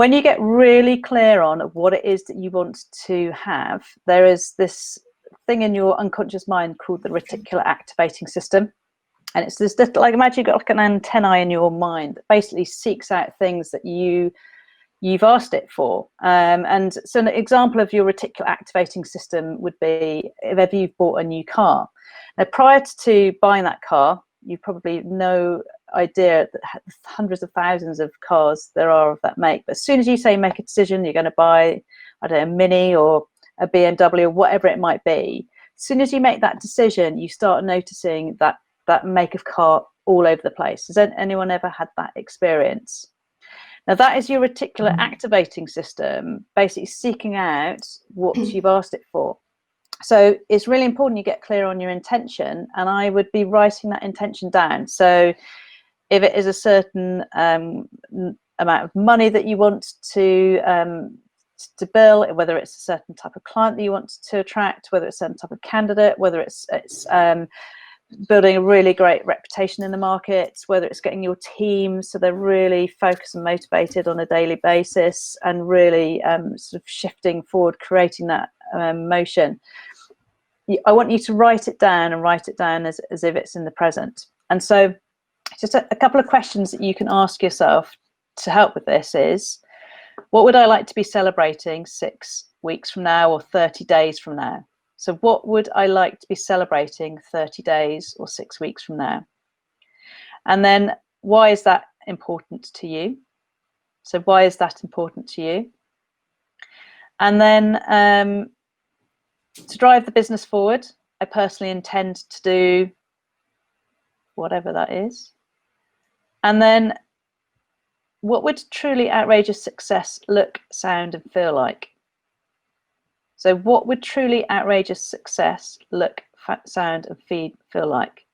When you get really clear on what it is that you want to have, there is this thing in your unconscious mind called the reticular activating system. And it's this little, like, imagine you've got like an antennae in your mind that basically seeks out things that you've asked it for. And so an example of your reticular activating system would be if ever you've bought a new car. Now, prior to buying that car, you probably no idea that hundreds of thousands of cars there are of that make. But as soon as you say make a decision, you're going to buy, I don't know, a Mini or a BMW or whatever it might be. As soon as you make that decision, you start noticing that make of car all over the place. Has anyone ever had that experience? Now, that is your reticular activating system basically seeking out what you've asked it for. So it's really important you get clear on your intention, and I would be writing that intention down. So if it is a certain amount of money that you want to bill, whether it's a certain type of client that you want to attract, whether it's a certain type of candidate, whether it's building a really great reputation in the market, whether it's getting your team so they're really focused and motivated on a daily basis and really sort of shifting forward, creating that motion. I want you to write it down and write it down as if it's in the present. And so just a couple of questions that you can ask yourself to help with this is, what would I like to be celebrating 6 weeks from now or 30 days from now? So what would I like to be celebrating 30 days or 6 weeks from now? And then why is that important to you? So why is that important to you? And then to drive the business forward, I personally intend to do whatever that is. And then what would truly outrageous success look, sound, and feel like? So what would truly outrageous success look, sound, and feel like?